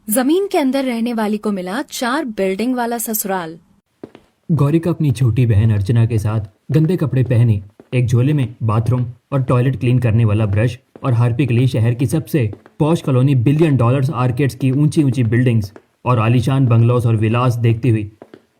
जमीन के अंदर रहने वाली को मिला 4 बिल्डिंग वाला ससुराल। गौरिका अपनी छोटी बहन अर्चना के साथ गंदे कपड़े पहने एक झोले में बाथरूम और टॉयलेट क्लीन करने वाला ब्रश और हार्पिक लिए शहर की सबसे posh colony billion dollars arcades की ऊंची ऊंची बिल्डिंग्स और आलीशान बंगलोस और विलास देखती हुई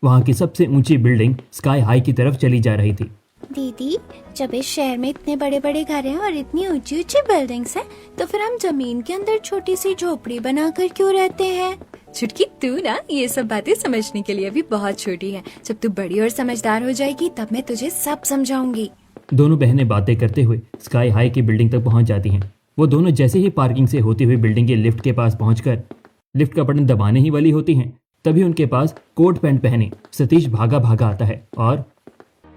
वहां की सबसे ऊंची बिल्डिंग स्काई हाई की तरफ चली जा रही थी। दीदी, जब इस शहर में इतने बड़े बड़े घर हैं और इतनी ऊंची ऊंची बिल्डिंग्स हैं, तो फिर हम जमीन के अंदर छोटी सी झोपड़ी बनाकर क्यों रहते हैं? छुटकी, तू ना ये सब बातें समझने के लिए अभी बहुत छोटी है। जब तू बड़ी और समझदार हो जाएगी तब मैं तुझे सब समझाऊंगी। दोनों बहनें बातें करते हुए स्काई हाई की बिल्डिंग तक पहुंच जाती हैं। वो दोनों जैसे ही पार्किंग से होती हुई बिल्डिंग के लिफ्ट के पास पहुंचकर लिफ्ट का बटन दबाने ही वाली होती हैं, तभी उनके पास कोट पैंट पहने सतीश भागा भागा आता है और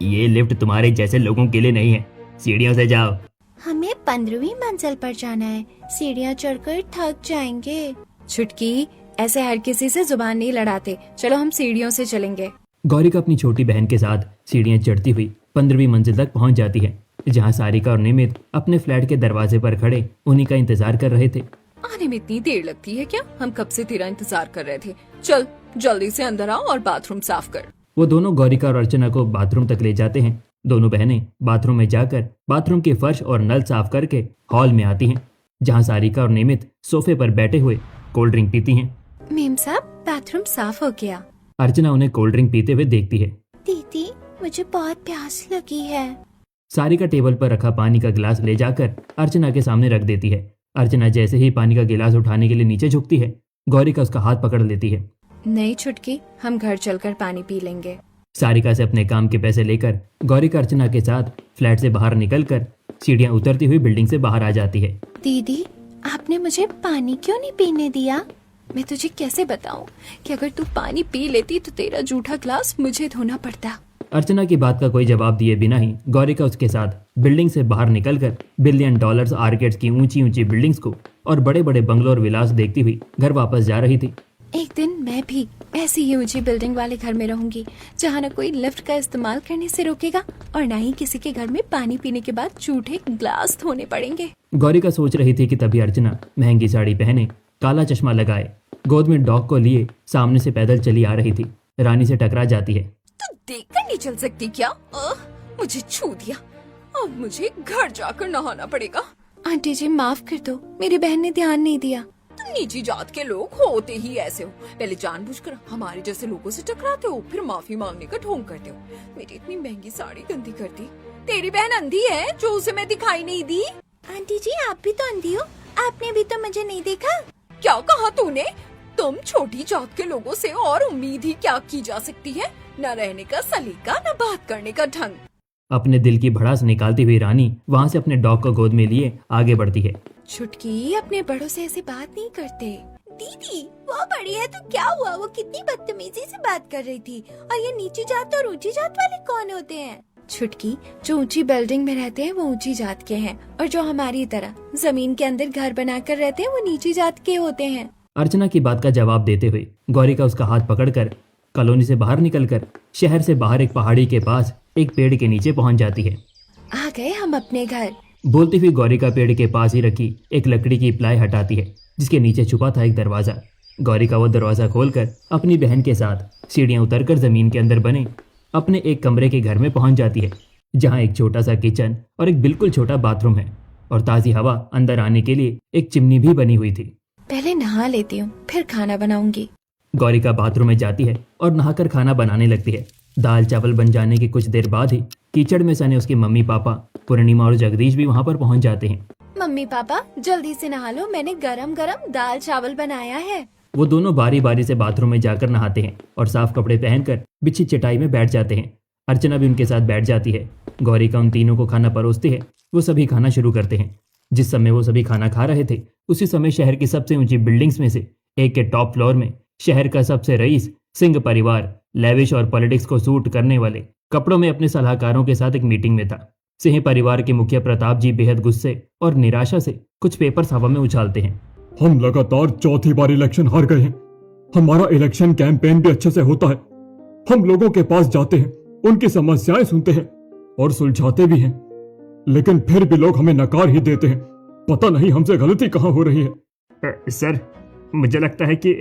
ये लिफ्ट तुम्हारे जैसे लोगों के लिए नहीं है, सीढ़ियों से जाओ। हमें 15वीं मंजिल पर जाना है, सीढ़ियाँ चढ़कर थक जाएंगे। छुटकी, ऐसे हर किसी से जुबान नहीं लड़ाते। चलो हम सीढ़ियों से चलेंगे। गौरिका अपनी छोटी बहन के साथ सीढ़ियां चढ़ती हुई 15वीं मंजिल तक पहुंच जाती है, जहां सारिका और निमित अपने फ्लैट के दरवाजे पर खड़े उन्हीं का इंतजार कर रहे थे। आने में इतनी देर लगती है क्या? हम कब से तेरा इंतजार कर रहे थे। चल जल्दी से अंदर आओ और बाथरूम साफ कर। वो दोनों गौरिका और अर्चना को बाथरूम तक ले जाते हैं। दोनों बहनें बाथरूम में जाकर बाथरूम के फर्श और नल साफ करके हॉल में आती हैं, जहां सारिका और निमित सोफे पर बैठे हुए कोल्ड ड्रिंक पीती हैं। मेम साहब, बाथरूम साफ हो गया। अर्चना उन्हें कोल्ड ड्रिंक पीते हुए देखती है। दीदी, मुझे बहुत प्यास लगी है। सारिका टेबल पर रखा पानी का गिलास ले जाकर अर्चना के सामने रख देती है। अर्चना जैसे ही पानी का गिलास उठाने के लिए नीचे झुकती है, गौरिका उसका हाथ पकड़ लेती है। नहीं छुटकी, हम घर चलकर पानी पी लेंगे। सारिका से अपने काम के पैसे लेकर गौरिका अर्चना के साथ फ्लैट से बाहर निकलकर सीढ़ियां उतरती हुई बिल्डिंग से बाहर आ जाती है। दीदी, आपने मुझे पानी क्यों नहीं पीने दिया? मैं तुझे कैसे बताऊं कि अगर तू पानी पी लेती तो तेरा जूठा ग्लास मुझे धोना पड़ता। अर्चना की बात का कोई जवाब दिए बिना ही गौरिका उसके साथ बिल्डिंग से बाहर निकलकर बिलियन डॉलर्स आर्केड्स की ऊंची ऊंची बिल्डिंग्स को और बड़े बड़े बंगलों और विलास देखती हुई घर वापस जा रही थी। एक दिन मैं भी ऐसी ही ऊंची बिल्डिंग वाले घर में रहूंगी, जहाँ न कोई लिफ्ट का इस्तेमाल करने से रोकेगा और न ही किसी के घर में पानी पीने के बाद जूठे ग्लास धोने पड़ेंगे। गौरिका सोच रही थी कि तभी अर्चना महंगी साड़ी पहने, काला चश्मा लगाए, गोद में डॉग को लिए सामने से पैदल चली आ रही थी। रानी से टकरा जाती है। तू देखकर नहीं चल सकती क्या? मुझे छू दिया, अब मुझे घर जाकर नहाना पड़ेगा। आंटी जी, माफ कर दो, मेरी बहन ने ध्यान नहीं दिया। तुम नीची जात के लोग होते ही ऐसे हो, पहले जानबूझकर हमारे जैसे लोगों से टकराते हो, फिर माफी मांगने का ढोंग करते हो। मेरी इतनी महंगी साड़ी गंदी कर दी। तेरी बहन अंधी है जो उसे मैं दिखाई नहीं दी। आंटी जी, आप भी तो अंधी हो, आपने भी तो मुझे नहीं देखा। क्या कहा तूने? तुम छोटी जात के लोगों से और उम्मीद ही क्या की जा सकती है? न रहने का सलीका, न बात करने का ढंग। अपने दिल की भड़ास निकालती हुई रानी वहां से अपने डॉग को गोद में लिए आगे बढ़ती है। छुटकी, अपने बड़ों से ऐसी बात नहीं करते। दीदी, वो बड़ी है तो क्या हुआ? वो कितनी बदतमीजी से बात कर रही थी। और ये नीची जात और ऊंची जात वाले कौन होते हैं? छुटकी, जो ऊंची बिल्डिंग में रहते हैं वो ऊंची जात के हैं, और जो हमारी तरह जमीन के अंदर घर बनाकर रहते हैं वो नीची जात के होते हैं। अर्चना की बात का जवाब देते हुए गौरिका उसका हाथ पकड़कर कॉलोनी से बाहर निकलकर शहर से बाहर एक पहाड़ी के पास एक पेड़ के नीचे पहुंच जाती है। आ गए हम अपने घर। बोलती हुई गौरिका पेड़ के पास ही रखी एक लकड़ी की प्लाई हटाती है, जिसके नीचे छुपा था एक दरवाजा। गौरिका वो दरवाजा खोलकर अपनी बहन के साथ सीढ़ियां उतरकर जमीन के अंदर बने अपने एक कमरे के घर में पहुंच जाती है, जहां एक छोटा सा किचन और एक बिल्कुल छोटा बाथरूम है और ताजी हवा अंदर आने के लिए एक चिमनी भी बनी हुई थी। पहले नहा लेती हूँ, फिर खाना बनाऊंगी। गौरिका बाथरूम में जाती है और नहाकर खाना बनाने लगती है। दाल चावल बन जाने की कुछ देर बाद ही कीचड़ में सने उसके मम्मी पापा पूर्णिमा और जगदीश भी वहाँ पर पहुँच जाते हैं। मम्मी पापा, जल्दी से नहा लो, मैंने गरम गरम दाल चावल बनाया है। वो दोनों बारी बारी से बाथरूम में जाकर नहाते हैं और साफ कपड़े पहनकर बिछी चटाई में बैठ जाते हैं। अर्चना भी उनके साथ बैठ जाती है। गौरिका उन तीनों को खाना परोसती है। वो सभी खाना शुरू करते हैं। जिस समय वो सभी खाना खा रहे थे, उसी समय शहर की सबसे ऊंची बिल्डिंग्स में से एक के टॉप फ्लोर में शहर का सबसे रईस सिंह परिवार लेविश और पॉलिटिक्स को सूट करने वाले कपड़ों में अपने सलाहकारों के साथ एक मीटिंग में था। सिंह परिवार के मुखिया प्रताप जी बेहद गुस्से और निराशा से कुछ पेपर्स हवा में उछालते हैं। हम लगातार चौथी बार इलेक्शन हार गए हैं। हमारा इलेक्शन कैंपेन भी अच्छे से होता है। हम लोगों के पास जाते हैं, उनकी समस्याएं सुनते हैं और सुलझाते भी हैं, लेकिन फिर भी लोग हमें नकार ही देते हैं। पता नहीं हमसे गलती कहाँ हो रही है। सर, मुझे लगता है कि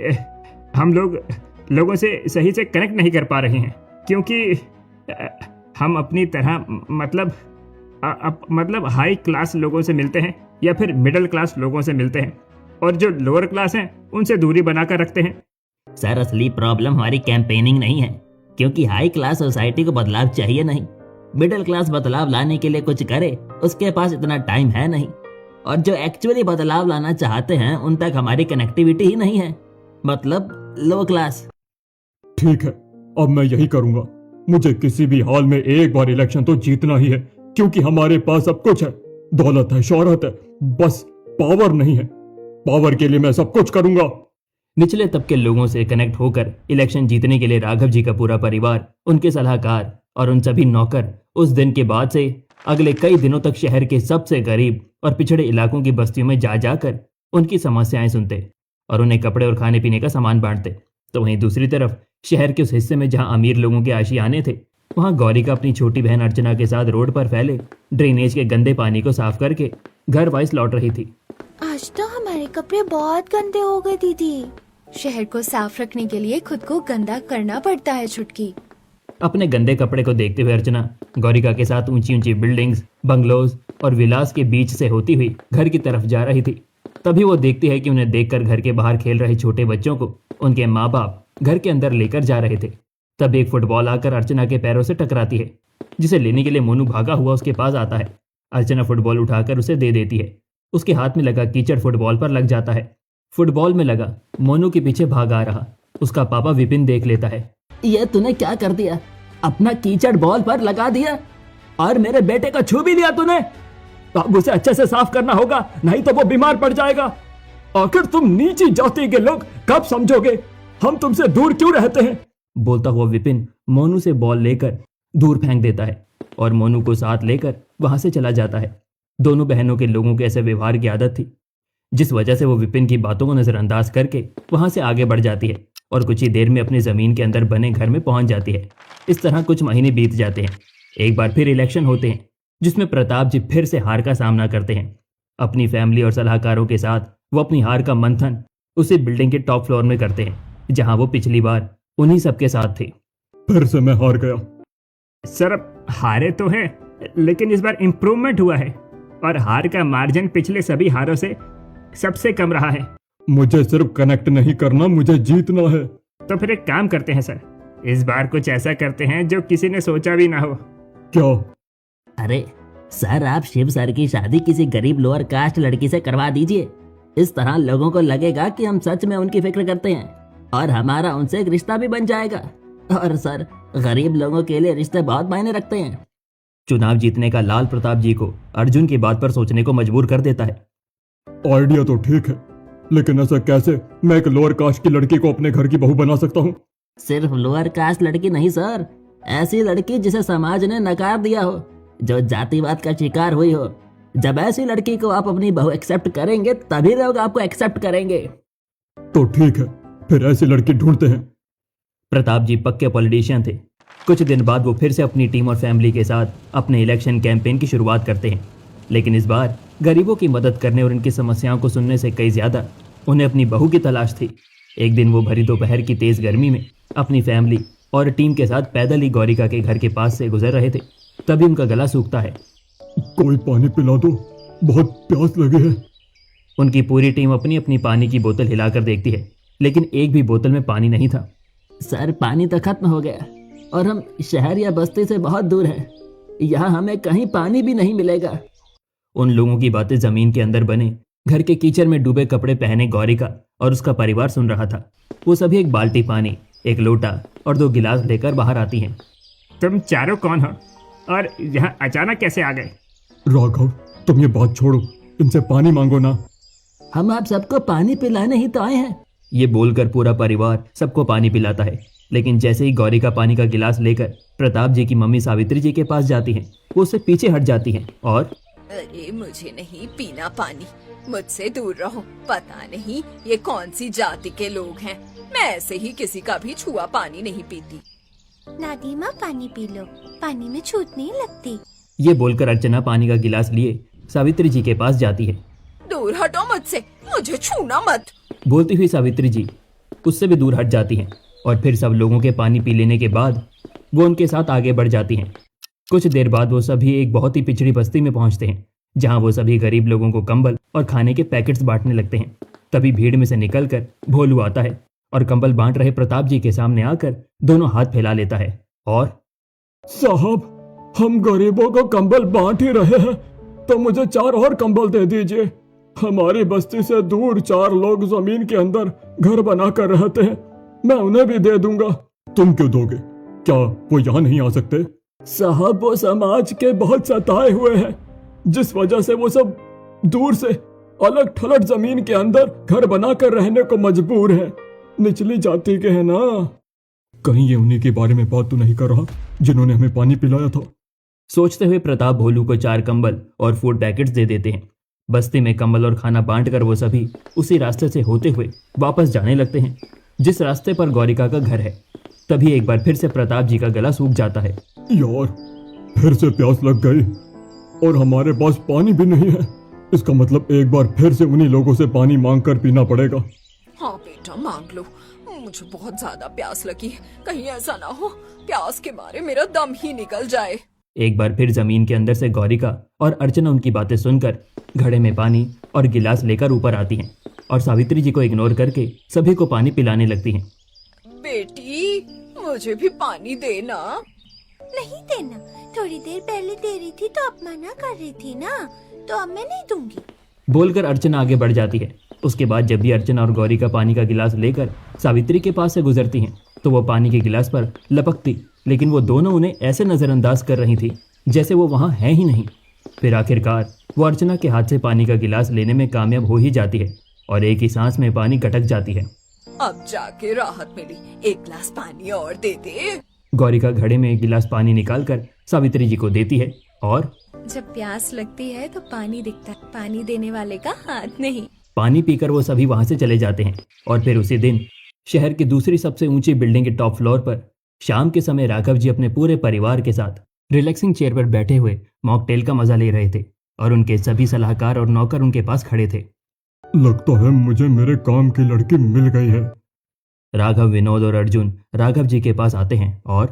हम लोगों से सही से कनेक्ट नहीं कर पा रहे हैं, क्योंकि हम अपनी तरह मतलब हाई क्लास लोगों से मिलते हैं या फिर मिडिल क्लास लोगों से मिलते हैं, और जो लोअर क्लास हैं उनसे दूरी बनाकर रखते हैं। सर, असली प्रॉब्लम हमारी कैंपेनिंग नहीं है, क्योंकि हाई क्लास सोसाइटी को बदलाव चाहिए नहीं। मिडिल क्लास बदलाव लाने के लिए कुछ करे, उसके पास इतना टाइम है नहीं, और जो एक्चुअली बदलाव लाना चाहते हैं उन तक हमारी कनेक्टिविटी ही नहीं है, मतलब लो क्लास। ठीक है, अब मैं यही करूंगा। मुझे किसी भी हाल में एक बार इलेक्शन तो जीतना ही है, क्योंकि हमारे पास सब कुछ है, दौलत है, शोहरत है, बस पावर नहीं है। पावर के लिए मैं सब कुछ करूंगा। निचले तबके लोगों से कनेक्ट होकर इलेक्शन जीतने के लिए राघव जी का पूरा परिवार, उनके सलाहकार और उन सभी नौकर उस दिन के बाद से अगले कई दिनों तक शहर के सबसे गरीब और पिछड़े इलाकों की बस्तियों में जा जाकर उनकी समस्याएं सुनते और उन्हें कपड़े और खाने पीने का सामान बांटते। तो वहीं दूसरी तरफ शहर के उस हिस्से में जहां अमीर लोगों के आशियाने थे, वहां गौरिका अपनी छोटी बहन अर्चना के साथ रोड पर फैले ड्रेनेज के गंदे पानी को साफ करके घर वापस लौट रही थी। आज तो हमारे कपड़े बहुत गंदे हो गए दीदी। शहर को साफ रखने के लिए खुद को गंदा करना पड़ता है छुटकी। अपने गंदे कपड़े को देखते हुए अर्चना गौरिका के साथ ऊंची ऊंची बिल्डिंग्स, बंगलोज और विलास के बीच से होती हुई घर की तरफ जा रही थी। तभी वो देखती है कि उन्हें देखकर घर के बाहर खेल रहे छोटे बच्चों को उनके माँ बाप घर के अंदर लेकर जा रहे थे। तब एक फुटबॉल आकर अर्चना के पैरों से टकराती है, जिसे लेने के लिए मोनू भागा हुआ उसके पास आता है। अर्चना फुटबॉल उठाकर उसे दे देती है। उसके हाथ में लगा कीचड़ फुटबॉल पर लग जाता है। फुटबॉल में लगा मोनू के पीछे भाग आ रहा उसका पापा विपिन देख लेता है। ये तूने क्या कर दिया? अपना कीचड़ बॉल पर लगा दिया और मेरे बेटे को छू भी लिया तूने। अब उसे अच्छे से साफ करना होगा, नहीं तो वो बीमार पड़ जाएगा। आखिर तुम नीची जाति के लोग कब समझोगे हम तुमसे दूर क्यों रहते हैं? बोलता हुआ विपिन मोनू से बॉल लेकर दूर फेंक देता है और मोनू को साथ लेकर वहां से चला जाता है। दोनों बहनों के लोगों के ऐसे व्यवहार की आदत थी, जिस वजह से वो विपिन की बातों को नजरअंदाज करके वहां से आगे बढ़ जाती है और कुछ ही देर में अपनी जमीन के अंदर बने घर में पहुंच जाती है। इस तरह कुछ महीने बीत जाते हैं। एक बार फिर इलेक्शन होते हैं, जिसमें प्रताप जी फिर से हार का सामना करते हैं। अपनी फैमिली और सलाहकारों के साथ वो अपनी हार का मंथन उसी बिल्डिंग के टॉप फ्लोर में करते हैं, जहां वो पिछली बार उन्हीं सबके साथ थे। फिर से मैं हार गया। सर, अब हारे तो हैं, लेकिन इस बार इम्प्रूवमेंट हुआ है और हार का मार्जिन पिछले सभी हारों से सबसे कम रहा है। मुझे सिर्फ कनेक्ट नहीं करना, मुझे जीतना है। तो फिर एक काम करते हैं सर, इस बार कुछ ऐसा करते हैं जो किसी ने सोचा भी ना हो। क्या? अरे सर, आप शिव सर की शादी किसी गरीब लोअर कास्ट लड़की से करवा दीजिए। इस तरह लोगों को लगेगा कि हम सच में उनकी फिक्र करते हैं और हमारा उनसे एक रिश्ता भी बन जाएगा। और सर, गरीब लोगों के लिए रिश्ते बहुत मायने रखते हैं। चुनाव जीतने का लाल प्रताप जी को अर्जुन की बात पर सोचने को मजबूर कर देता है। आइडिया तो ठीक है, लेकिन ऐसा कैसे मैं एक लोअर कास्ट की लड़की को अपने घर की बहू बना सकता हूँ? सिर्फ लोअर कास्ट लड़की नहीं सर, ऐसी लड़की जिसे समाज ने नकार दिया हो, जो जातिवाद का शिकार हुई हो। जब ऐसी लड़की को आप अपनी बहू एक्सेप्ट करेंगे तभी लोग आपको एक्सेप्ट करेंगे। तो ठीक है, फिर ऐसी लड़की ढूंढते हैं। प्रताप जी पक्के पॉलिटिशियन थे। कुछ दिन बाद वो फिर से अपनी टीम और फैमिली के साथ अपने इलेक्शन कैंपेन की शुरुआत करते हैं, लेकिन इस बार गरीबों की मदद करने और उनकी समस्याओं को सुनने से कई ज्यादा उन्हें अपनी बहू की तलाश थी। एक दिन वो भरी दोपहर की तेज गर्मी में अपनी फैमिली और टीम के साथ पैदल ही गौरिका के घर के पास से गुजर रहे थे। तभी उनका गला सूखता है। कोई पानी पिला दो, बहुत प्यास लगी है। उनकी पूरी टीम अपनी अपनी पानी की बोतल हिलाकर देखती है, लेकिन एक भी बोतल में पानी नहीं था। सर, पानी तो खत्म हो गया और हम शहर या बस्ती से बहुत दूर हैं। यहाँ हमें कहीं पानी भी नहीं मिलेगा। उन लोगों की बातें जमीन के अंदर बने घर के कीचड़ में डूबे कपड़े पहने गौरिका और उसका परिवार सुन रहा था। वो सभी एक बाल्टी पानी, एक लोटा और 2 गिलास लेकर बाहर आती हैं। तुम चारों कौन हो और यहाँ अचानक कैसे आ गए? राघव, तुम ये बात छोड़ो, इनसे पानी मांगो ना। हम आप सबको पानी पिलाने ही तो आए हैं। ये बोलकर पूरा परिवार सबको पानी पिलाता है, लेकिन जैसे ही गौरिका पानी का गिलास लेकर प्रताप जी की मम्मी सावित्री जी के पास जाती हैं, वो उससे पीछे हट जाती हैं और अरे मुझे नहीं पीना पानी, मुझसे दूर रहो। पता नहीं ये कौन सी जाति के लोग हैं। मैं ऐसे ही किसी का भी छुआ पानी नहीं पीती। दादी माँ, पानी पी लो, पानी में छूट नहीं लगती। ये बोलकर अर्चना पानी का गिलास लिए सावित्री जी के पास जाती है। दूर हटो मुझसे, मुझे छूना मत। बोलती हुई सावित्री जी उससे भी दूर हट जाती हैं और फिर सब लोगों के पानी पी लेने के बाद वो उनके साथ आगे बढ़ जाती हैं। कुछ देर बाद वो सभी एक बहुत ही पिछड़ी बस्ती में पहुंचते हैं, जहां वो सभी गरीब लोगों को कंबल और खाने के पैकेट्स बांटने लगते हैं। तभी भीड़ में से निकलकर भोलू आता है और कंबल बांट रहे प्रताप जी के सामने आकर दोनों हाथ फैला लेता है और साहब, हम गरीबों को कंबल बांट ही रहे हैं, तो मुझे 4 और कंबल दे दीजिए। हमारी बस्ती से दूर 4 लोग जमीन के अंदर घर बनाकर रहते हैं, मैं उन्हें भी दे दूंगा। तुम क्यों दोगे? क्या वो यहाँ नहीं आ सकते? साहब, वो समाज के बहुत सताए हुए हैं, जिस वजह से वो सब दूर से अलग थलग जमीन के अंदर घर बनाकर रहने को मजबूर है। निचली जाति के हैं ना। कहीं ये उन्हीं के बारे में बात तो नहीं कर रहा जिन्होंने हमें पानी पिलाया था? सोचते हुए प्रताप भोलू को 4 कंबल और फूड पैकेट्स दे देते हैं। बस्ती में कंबल और खाना बांटकर वो सभी उसी रास्ते से होते हुए वापस जाने लगते हैं जिस रास्ते पर गौरिका का घर है। तभी एक बार फिर से प्रताप जी का गला सूख जाता है। यार, फिर से प्यास लग गई और हमारे पास पानी भी नहीं है। इसका मतलब एक बार फिर से उन्हीं लोगों से पानी मांग कर पीना पड़ेगा। हाँ बेटा, मांग लो, मुझे बहुत ज्यादा प्यास लगी है। कहीं ऐसा ना हो प्यास के मारे मेरा दम ही निकल जाए। एक बार फिर जमीन के अंदर से गौरिका और अर्चना उनकी बातें सुनकर घड़े में पानी और गिलास लेकर ऊपर आती हैं और सावित्री जी को इग्नोर करके सभी को पानी पिलाने लगती हैं। बेटी, मुझे भी पानी देना। नहीं देना, थोड़ी देर पहले दे रही थी तो अब मना कर रही थी ना, तो अब मैं नहीं दूंगी। बोलकर अर्चना आगे बढ़ जाती है। उसके बाद जब भी अर्चना और गौरिका पानी का गिलास लेकर सावित्री के पास से गुजरती हैं तो वो पानी के गिलास पर लपकती, लेकिन वो दोनों उन्हें ऐसे नज़रअंदाज कर रही थी जैसे वो वहाँ है ही नहीं। फिर आखिरकार वो अर्चना के हाथ से पानी का गिलास लेने में कामयाब हो ही जाती है और एक ही सांस में पानी गटक जाती है। अब जाके राहत मिली, एक गिलास पानी और दे दे। गौरिका घड़े में एक गिलास पानी निकालकर सावित्री जी को देती है और जब प्यास लगती है तो पानी दिखता है, पानी देने वाले का हाथ नहीं। पानी पीकर वो सभी वहां से चले जाते हैं। और फिर उसी दिन शहर की दूसरी सबसे ऊंची बिल्डिंग के टॉप फ्लोर पर शाम के समय राघव जी अपने पूरे परिवार के साथ रिलैक्सिंग चेयर पर बैठे हुए मॉकटेल का मजा ले रहे थे और उनके सभी सलाहकार और नौकर उनके पास खड़े थे। लगता है मुझे मेरे काम की लड़की मिल गई है। राघव, विनोद और अर्जुन राघव जी के पास आते हैं और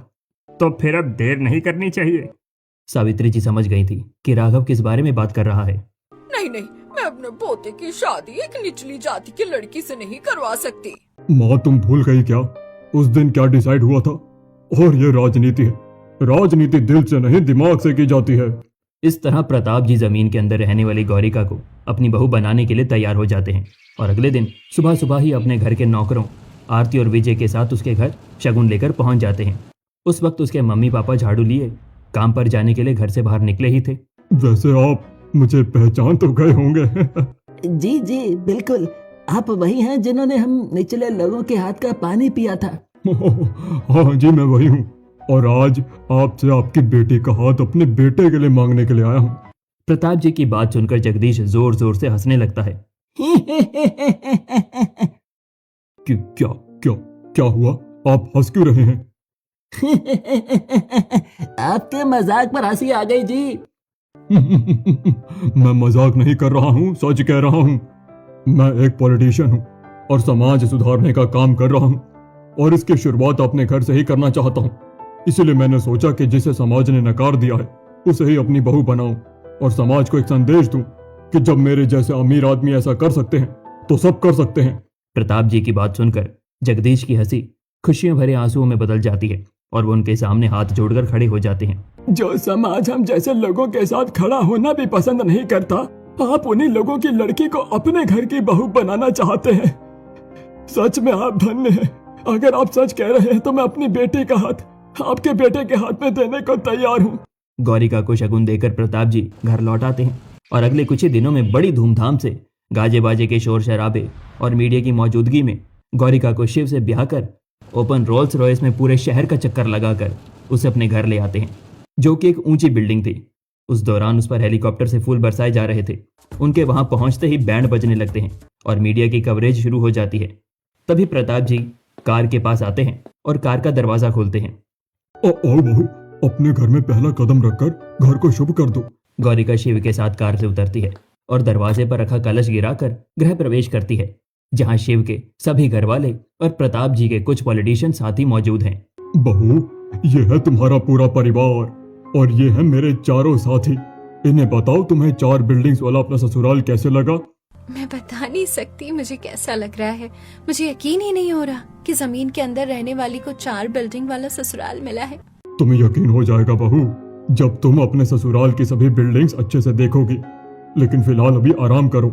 तो फिर अब देर नहीं करनी चाहिए। सावित्री जी समझ गई थी कि राघव किस बारे में बात कर रहा है। नहीं नहीं, मैं अपने पोते की शादी एक निचली जाति की लड़की से नहीं करवा सकती। माँ, तुम भूल गई क्या उस दिन क्या डिसाइड हुआ था? और ये राजनीति है। राजनीति दिल से नहीं दिमाग से की जाती है। इस तरह प्रताप जी जमीन के अंदर रहने वाली गौरिका को अपनी बहू बनाने के लिए तैयार हो जाते हैं और अगले दिन सुबह सुबह ही अपने घर के नौकरों आरती और विजय के साथ उसके घर शगुन लेकर पहुंच जाते हैं। उस वक्त उसके मम्मी पापा झाड़ू लिए काम पर जाने के लिए घर से बाहर निकले ही थे। वैसे आप मुझे पहचान तो गए होंगे। जी जी बिल्कुल, आप वही हैं जिन्होंने हम निचले लोगों के हाथ का पानी पिया था। हाँ जी, मैं वही हूँ और आज आपसे आपकी बेटी का हाथ अपने बेटे के लिए मांगने के लिए आया हूँ। प्रताप जी की बात सुनकर जगदीश जोर जोर से हंसने लगता है। क्या क्या क्या हुआ? आप हंस क्यों रहे हैं? आपके मजाक पर हंसी आ गई जी। मैं मजाक नहीं कर रहा हूँ, सच कह रहा हूँ। मैं एक पॉलिटिशियन हूँ और समाज सुधारने का काम कर रहा हूँ और इसकी शुरुआत अपने घर से ही करना चाहता हूँ। इसलिए मैंने सोचा कि जिसे समाज ने नकार दिया है उसे ही अपनी बहू बनाऊं और समाज को एक संदेश दूं कि जब मेरे जैसे अमीर आदमी ऐसा कर सकते हैं तो सब कर सकते हैं। प्रताप जी की बात सुनकर जगदीश की हंसी खुशियों भरे आंसुओं में बदल जाती है और वो उनके सामने हाथ जोड़कर खड़े हो जाते हैं। जो समाज हम जैसे लोगों के साथ खड़ा होना भी पसंद नहीं करता, आप उन्हीं लोगों की लड़की को अपने घर की बहू बनाना चाहते हैं। सच में आप धन्य हैं। अगर आप सच कह रहे हैं तो मैं अपनी बेटी का हाथ आपके बेटे के हाथ में देने को तैयार हूँ। गौरिका को शगुन देकर प्रताप जी घर लौट आते हैं और अगले कुछ ही दिनों में बड़ी धूमधाम से गाजे बाजे के शोर शराबे और मीडिया की मौजूदगी में गौरिका को शिव से ब्याह कर ओपन रोल्स रॉयस में पूरे शहर का चक्कर लगाकर उसे अपने घर ले आते हैं, जो कि एक ऊंची बिल्डिंग थी। उस दौरान उस पर हेलीकॉप्टर से फूल बरसाए जा रहे थे। उनके वहां पहुंचते ही बैंड बजने लगते हैं और मीडिया की कवरेज शुरू हो जाती है। तभी प्रताप जी कार के पास आते हैं और कार का दरवाजा खोलते हैं। आओ बहू, अपने घर में पहला कदम रखकर घर को शुभ कर दो। गौरिका शिव के साथ कार से उतरती है और दरवाजे पर रखा कलश गिराकर गृह प्रवेश करती है, जहां शिव के सभी घर वाले और प्रताप जी के कुछ पॉलिटिशियन साथी मौजूद हैं। बहू, ये है तुम्हारा पूरा परिवार और ये है मेरे चारों साथी। इन्हें बताओ तुम्हें 4 बिल्डिंग्स वाला अपना ससुराल कैसे लगा? मैं बता नहीं सकती मुझे कैसा लग रहा है। मुझे यकीन ही नहीं हो रहा कि जमीन के अंदर रहने वाली को 4 बिल्डिंग वाला ससुराल मिला है। तुम्हें यकीन हो जाएगा बहू, जब तुम अपने ससुराल की सभी बिल्डिंग्स अच्छे से देखोगी। लेकिन फिलहाल अभी आराम करो।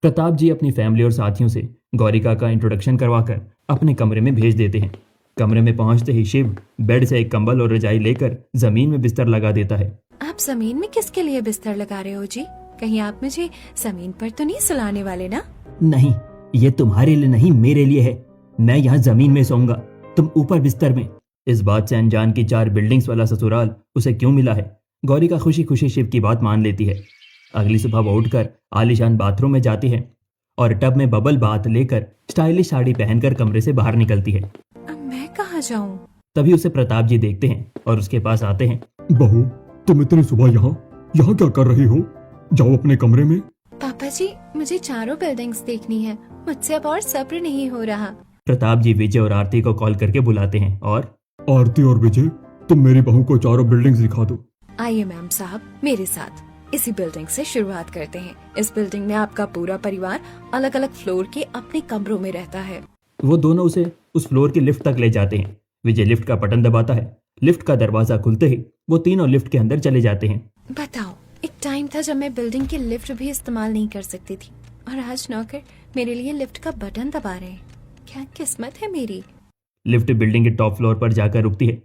प्रताप जी अपनी फैमिली और साथियों से गौरिका का इंट्रोडक्शन करवाकर अपने कमरे में भेज देते हैं। कमरे में पहुंचते ही शिव बेड से एक कंबल और रजाई लेकर जमीन में बिस्तर लगा देता है। आप जमीन में किसके लिए बिस्तर लगा रहे हो जी? कहीं आप मुझे जमीन पर तो नहीं सुलाने वाले ना? नहीं, ये तुम्हारे लिए नहीं, मेरे लिए है। मैं यहाँ जमीन में सोऊंगा, तुम ऊपर बिस्तर में। इस बात से अनजान की 4 बिल्डिंग्स वाला ससुराल उसे क्यों मिला है, गौरिका खुशी खुशी शिव की बात मान लेती है। अगली सुबह वो उठकर आलीशान बाथरूम में जाती है और टब में बबल बाथ लेकर स्टाइलिश साड़ी पहनकर कमरे से बाहर निकलती है। अब मैं कहाँ जाऊँ? तभी उसे प्रताप जी देखते हैं और उसके पास आते हैं। बहू, तुम इतनी सुबह यहाँ क्या कर रही हो? जाओ अपने कमरे में। पापा जी, मुझे 4 बिल्डिंग्स देखनी है, मुझसे अब और सब्र नहीं हो रहा। प्रताप जी विजय और आरती को कॉल करके बुलाते हैं और आरती और विजय, तुम मेरी बहू को 4 बिल्डिंग्स दिखा दो। आइए मैम साहब, मेरे साथ। इसी बिल्डिंग से शुरुआत करते हैं। इस बिल्डिंग में आपका पूरा परिवार अलग अलग फ्लोर के अपने कमरों में रहता है। वो दोनों उसे उस फ्लोर की लिफ्ट तक ले जाते हैं। विजय लिफ्ट का बटन दबाता है। लिफ्ट का दरवाजा खुलते ही वो तीनों लिफ्ट के अंदर चले जाते हैं। बताओ, एक टाइम था जब मैं बिल्डिंग की लिफ्ट भी इस्तेमाल नहीं कर सकती थी, और आज नौकर मेरे लिए लिफ्ट का बटन दबा रहे हैं। क्या किस्मत है मेरी। लिफ्ट बिल्डिंग के टॉप फ्लोर पर जाकर रुकती है।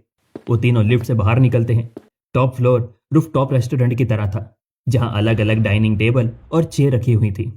वो तीनों लिफ्ट से बाहर निकलते हैं। Top floor roof top restaurant की तरह था, जहां अलग अलग डाइनिंग टेबल और चेयर रखी हुई थी।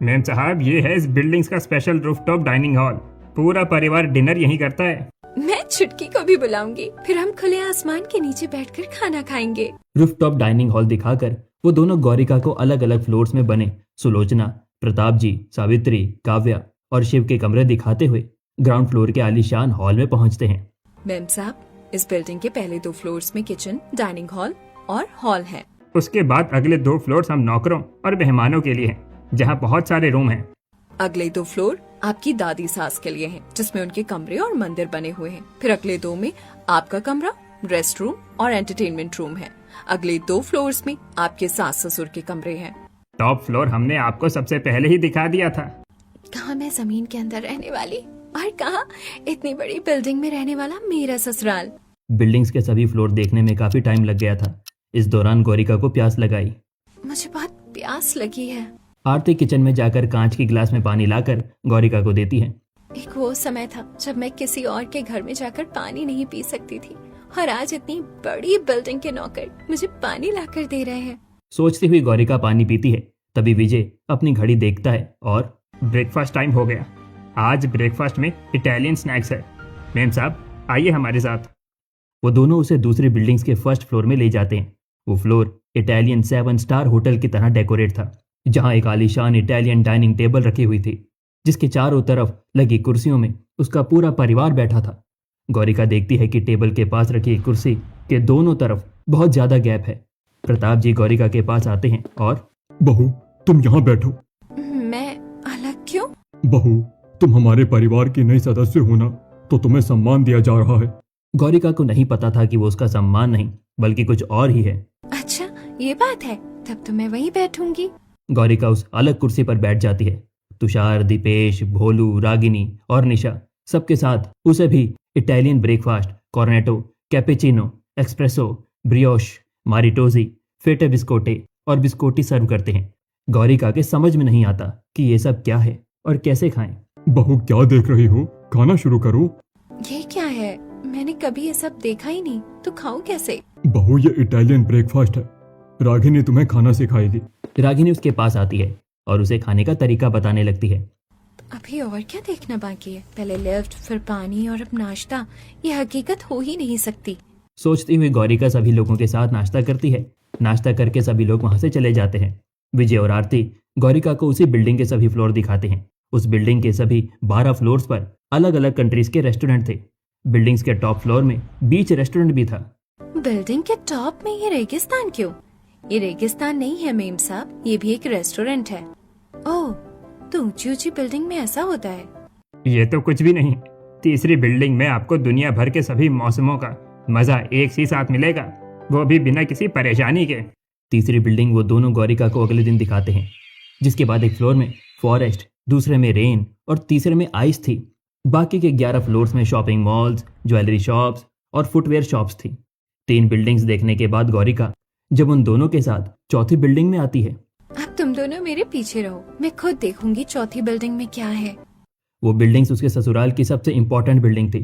मैम साहब, ये है इस बिल्डिंग्स का स्पेशल रूफटॉप डाइनिंग हॉल। पूरा परिवार डिनर यहीं करता है। मैं छुटकी को भी बुलाऊंगी, फिर हम खुले आसमान के नीचे बैठकर खाना खाएंगे। रूफटॉप डाइनिंग हॉल दिखाकर वो दोनों गौरिका को अलग अलग फ्लोर्स में बने सुलोचना, प्रताप जी, सावित्री, काव्या और शिव के कमरे दिखाते हुए ग्राउंड फ्लोर के आलीशान हॉल में पहुंचते हैं। मैम साहब, इस बिल्डिंग के पहले 2 फ्लोर्स में किचन, डाइनिंग हॉल और हॉल है। उसके बाद अगले 2 फ्लोर्स हम नौकरों और मेहमानों के लिए हैं, जहाँ बहुत सारे रूम हैं। अगले 2 फ्लोर आपकी दादी सास के लिए हैं, जिसमें उनके कमरे और मंदिर बने हुए हैं। फिर अगले 2 में आपका कमरा, रेस्ट रूम और एंटरटेनमेंट रूम है। अगले 2 फ्लोर्स में आपके सास ससुर के कमरे हैं। टॉप फ्लोर हमने आपको सबसे पहले ही दिखा दिया था। कहाँ मैं जमीन के अंदर रहने वाली, और कहाँ इतनी बड़ी बिल्डिंग में रहने वाला मेरा ससुराल। बिल्डिंग्स के सभी फ्लोर देखने में काफी टाइम लग गया था। इस दौरान गौरिका को प्यास लगाई। मुझे बहुत प्यास लगी है। आरती किचन में जाकर कांच की गिलास में पानी लाकर गौरिका को देती है। एक वो समय था जब मैं किसी और के घर में जाकर पानी नहीं पी सकती थी, और आज इतनी बड़ी बिल्डिंग के नौकर मुझे पानी लाकर दे रहे हैं। सोचती हुई गौरिका पानी पीती है। तभी विजय अपनी घड़ी देखता है और ब्रेकफास्ट टाइम हो गया। आज ब्रेकफास्ट में इटालियन स्नैक्स है। मैम साहब, आइए हमारे साथ। वो दोनों उसे दूसरी बिल्डिंग्स के फर्स्ट फ्लोर में ले जाते हैं। वो फ्लोर इटालियन 7 स्टार होटल की तरह डेकोरेट था, जहां एक आलीशान इटालियन डाइनिंग टेबल रखी हुई थी, जिसके चारों तरफ लगी कुर्सियों में उसका पूरा परिवार बैठा था। गौरिका देखती है कि टेबल के पास रखी एक कुर्सी के दोनों तरफ बहुत ज्यादा गैप है। प्रताप जी गौरिका के पास आते हैं और बहू, तुम यहाँ बैठो। मैं अलग क्यों? बहू, तुम हमारे परिवार की नई सदस्य हो ना, तो तुम्हें सम्मान दिया जा रहा है। गौरिका को नहीं पता था कि वो उसका सम्मान नहीं बल्कि कुछ और ही है। अच्छा, ये बात है, तब तो मैं वहीं बैठूंगी। गौरिका उस अलग कुर्सी पर बैठ जाती है। तुषार, दीपेश, भोलू, रागिनी और निशा सबके साथ उसे भी Italian breakfast, cornetto, cappuccino, expresso, brioche, मारिटोजी, फेटे बिस्कोटे और बिस्कोटी सर्व करते हैं। गौरिका के समझ में नहीं आता कि ये सब क्या है और कैसे खाएं। बहू, क्या देख रही हो? खाना शुरू करो। ये क्या है? मैंने कभी ये सब देखा ही नहीं, तो खाऊं कैसे? बहू, ये इटालियन ब्रेकफास्ट है। रागिनी तुम्हें खाना सिखाएगी। रागिनी उसके पास आती है और उसे खाने का तरीका बताने लगती है। अभी और क्या देखना बाकी है? पहले लिफ्ट, फिर पानी और अब नाश्ता। ये हकीकत हो ही नहीं सकती। सोचती हुई गौरिका सभी लोगों के साथ नाश्ता करती है। नाश्ता करके सभी लोग वहां से चले जाते हैं। विजय और आरती गौरिका को उसी बिल्डिंग के सभी फ्लोर दिखाते हैं। उस बिल्डिंग के सभी 12 फ्लोर्स पर अलग अलग कंट्रीज के रेस्टोरेंट थे। बिल्डिंग्स के टॉप फ्लोर में बीच रेस्टोरेंट भी था। बिल्डिंग के टॉप में ये रेगिस्तान क्यों? ये रेगिस्तान नहीं है मेम साहब, ये भी एक रेस्टोरेंट है। ओह, तो ऊंची ऊंची बिल्डिंग में ऐसा होता है। ये तो कुछ भी नहीं। तीसरी बिल्डिंग में आपको दुनिया भर के सभी मौसमों का मजा एक ही साथ मिलेगा, वो भी बिना किसी परेशानी के। तीसरी बिल्डिंग वो दोनों गौरिका को अगले दिन दिखाते हैं, जिसके बाद एक फ्लोर में फॉरेस्ट, दूसरे में रेन और तीसरे में आइस थी। बाकी के 11 फ्लोर्स में शॉपिंग मॉल्स, ज्वेलरी शॉप्स और फुटवेयर शॉप्स थी। 3 बिल्डिंग्स देखने के बाद गौरिका जब उन दोनों के साथ चौथी बिल्डिंग में आती है। अब तुम दोनों मेरे पीछे रहो, मैं खुद देखूंगी चौथी बिल्डिंग में क्या है। वो बिल्डिंग्स उसके ससुराल की सबसे इंपॉर्टेंट बिल्डिंग थी,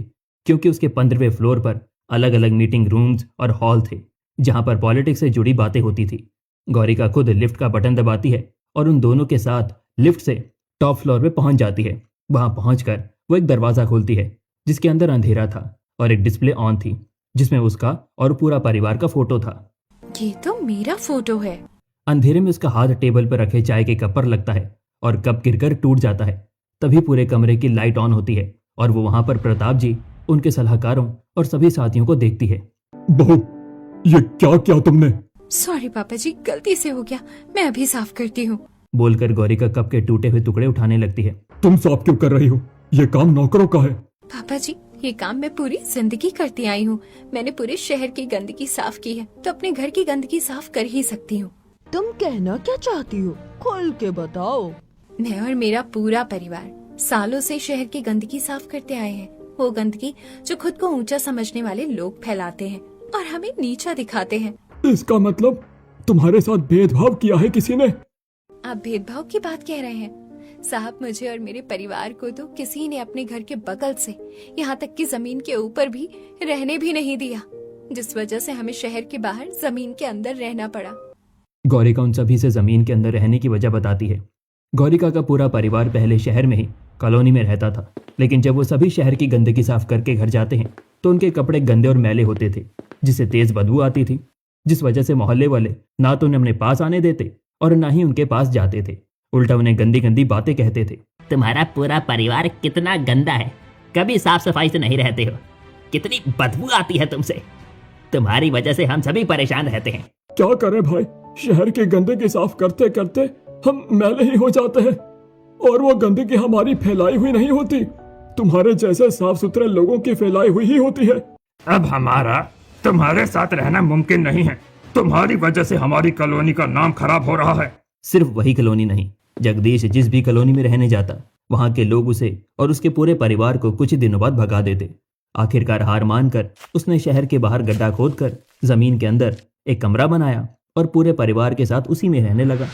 क्योंकि उसके 15वें फ्लोर पर अलग अलग मीटिंग रूम्स और हॉल थे, जहां पर पॉलिटिक्स से जुड़ी बातें होती थी। गौरिका खुद लिफ्ट का बटन दबाती है और उन दोनों के साथ लिफ्ट से टॉप फ्लोर पे पहुंच जाती है। वहां पहुंचकर वो एक दरवाजा खोलती है, जिसके अंदर अंधेरा था और एक डिस्प्ले ऑन थी, जिसमें उसका और पूरा परिवार का फोटो था। ये तो मेरा फोटो है। अंधेरे में उसका हाथ टेबल पर रखे चाय के कप पर लगता है और कप गिरकर टूट जाता है। तभी पूरे कमरे की लाइट ऑन होती है और वो वहां पर प्रताप जी, उनके सलाहकारों और सभी साथियों को देखती है। बहू, ये क्या किया तुमने? सॉरी पापा जी, गलती से हो गया, मैं अभी साफ करती हूँ। बोलकर गौरिका कप के टूटे हुए टुकड़े उठाने लगती है। तुम साफ क्यों कर रही हो? ये काम नौकरों का है। पापा जी, ये काम मैं पूरी जिंदगी करती आई हूँ। मैंने पूरे शहर की गंदगी साफ की है, तो अपने घर की गंदगी साफ कर ही सकती हूँ। तुम कहना क्या चाहती हो? खोल के बताओ। मैं और मेरा पूरा परिवार सालों से शहर की गंदगी साफ करते आए हैं। वो गंदगी जो खुद को ऊंचा समझने वाले लोग फैलाते हैं और हमें नीचा दिखाते हैं। इसका मतलब तुम्हारे साथ भेदभाव किया है किसी ने? आप भेदभाव की बात कह रहे हैं? साहब, मुझे और मेरे परिवार को तो किसी ने अपने घर के बगल से, यहाँ तक कि जमीन के ऊपर भी रहने भी नहीं दिया, जिस वजह से हमें शहर के बाहर जमीन के अंदर रहना पड़ा। गौरिका उन सभी से जमीन के अंदर रहने की वजह बताती है। गौरिका का पूरा परिवार पहले शहर में ही कॉलोनी में रहता था, लेकिन जब वो सभी शहर की गंदगी साफ करके घर जाते हैं तो उनके कपड़े गंदे और मैले होते थे, जिससे तेज बदबू आती थी, जिस वजह से मोहल्ले वाले ना तो उन्हें अपने पास आने देते और ना ही उनके पास जाते थे। उल्टा उन्हें गंदी गंदी बातें कहते थे। तुम्हारा पूरा परिवार कितना गंदा है, कभी साफ सफाई से नहीं रहते हो, कितनी बदबू आती है तुमसे, तुम्हारी वजह से हम सभी परेशान रहते हैं। क्या करें भाई, शहर की गंदगी साफ करते करते हम मैले ही हो जाते हैं और वो गंदगी हमारी फैलाई हुई नहीं होती, तुम्हारे जैसे साफ सुथरे लोगों की फैलाई हुई ही होती है। अब हमारा तुम्हारे साथ रहना मुमकिन नहीं है। तुम्हारी वजह से हमारी कॉलोनी का नाम खराब हो रहा है। सिर्फ वही कॉलोनी नहीं, जगदीश जिस भी कॉलोनी में रहने जाता, वहां के लोग उसे और उसके पूरे परिवार को कुछ ही दिनों बाद भगा देते। आखिरकार हार मानकर उसने शहर के बाहर गड्ढा खोदकर जमीन के अंदर एक कमरा बनाया और पूरे परिवार के साथ उसी में रहने लगा।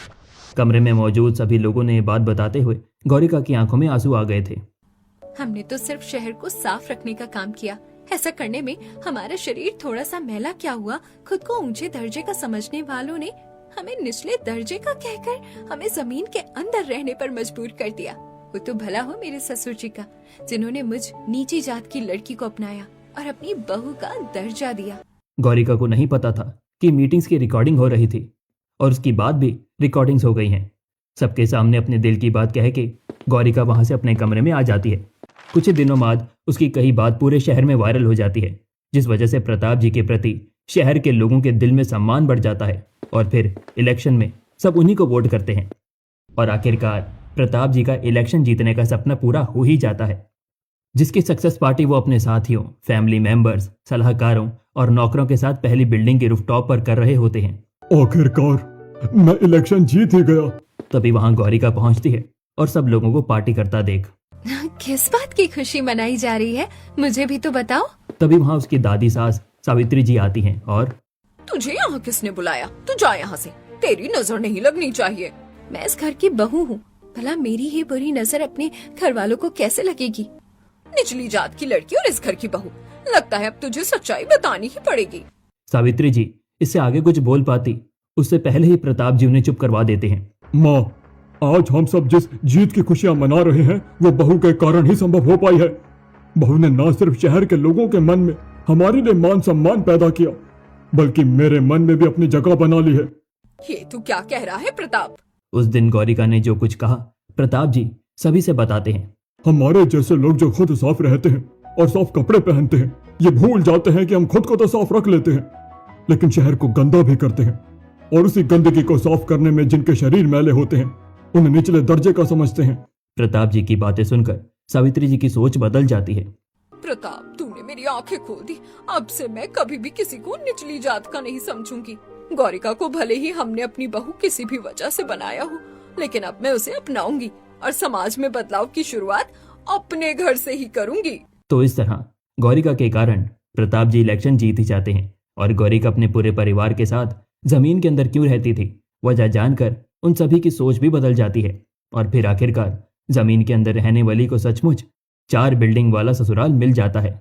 कमरे में मौजूद सभी लोगों ने ये बात बताते हुए गौरिका की आंखों में आंसू आ गए थे। हमने तो सिर्फ शहर को साफ रखने का काम किया, ऐसा करने में हमारा शरीर थोड़ा सा मैला क्या हुआ, खुद को ऊंचे दर्जे का समझने वालों ने हमें निचले दर्जे का कहकर हमें जमीन के अंदर रहने पर मजबूर कर दिया। वो तो भला हो मेरे ससुर जी का, जिन्होंने मुझ नीची जात की लड़की को अपनाया और अपनी बहू का दर्जा दिया। गौरिका को नहीं पता था कि मीटिंग्स की रिकॉर्डिंग हो रही थी और उसकी बात भी रिकॉर्डिंग्स हो गई हैं। सबके सामने अपने दिल की बात कह के गौरिका वहां से अपने कमरे में आ जाती है। कुछ ही दिनों बाद उसकी कही बात पूरे शहर में वायरल हो जाती है, जिस वजह से प्रताप जी के प्रति शहर के लोगों के दिल में सम्मान बढ़ जाता है और फिर इलेक्शन में सब उन्हीं को वोट करते हैं और आखिरकार प्रताप जी का इलेक्शन जीतने का सपना पूरा हो ही जाता है, जिसकी सक्सेस पार्टी वो अपने साथियों, फैमिली मेंबर्स, सलाहकारों और नौकरों के साथ पहली बिल्डिंग के रूफटॉप पर कर रहे होते हैं। आखिरकार मैं इलेक्शन जीत ही गया। तभी वहां गौरिका पहुंचती है और सब लोगों को पार्टी करता देख किस बात की खुशी मनाई जा रही है, मुझे भी तो बताओ। तभी वहां उसकी दादी सास सावित्री जी आती हैं और तुझे यहाँ किसने बुलाया? तू जा यहाँ से, तेरी नजर नहीं लगनी चाहिए। मैं इस घर की बहू हूँ, भला मेरी ही बुरी नजर अपने घर वालों को कैसे लगेगी? निचली जात की लड़की और इस घर की बहू, लगता है अब तुझे सच्चाई बतानी ही पड़ेगी। सावित्री जी इससे आगे कुछ बोल पाती, उससे पहले ही प्रताप जी उन्हें चुप करवा देते हैं। माँ, आज हम सब जिस जीत की खुशियां मना रहे हैं वो बहू के कारण ही संभव हो पाई है। बहू ने न सिर्फ शहर के लोगों के मन में हमारे लिए मान सम्मान पैदा किया, बल्कि मेरे मन में भी अपनी जगह बना ली है। ये तू क्या कह रहा है प्रताप? उस दिन गौरिका ने जो कुछ कहा प्रताप जी सभी से बताते हैं। हमारे जैसे लोग जो खुद साफ रहते हैं और साफ कपड़े पहनते हैं, ये भूल जाते हैं कि हम खुद को तो साफ रख लेते हैं, लेकिन शहर को गंदा भी करते हैं और उसी गंदगी को साफ करने में जिनके शरीर मैले होते हैं उन्हें निचले दर्जे का समझते हैं। प्रताप जी की बातें सुनकर सावित्री जी की सोच बदल जाती है। प्रताप, तूने मेरी आंखें खोल दी। अब से मैं कभी भी किसी को निचली जात का नहीं समझूंगी। गौरिका को भले ही हमने अपनी बहू किसी भी वजह से बनाया हो, लेकिन अब मैं उसे अपनाऊंगी और समाज में बदलाव की शुरुआत अपने घर से ही करूंगी। तो इस तरह गौरिका के कारण प्रताप जी इलेक्शन जीत ही जाते हैं और गौरिका अपने पूरे परिवार के साथ जमीन के अंदर क्यों रहती थी वजह जानकर उन सभी की सोच भी बदल जाती है और फिर आखिरकार जमीन के अंदर रहने वाली को सचमुच 4 बिल्डिंग वाला ससुराल मिल जाता है।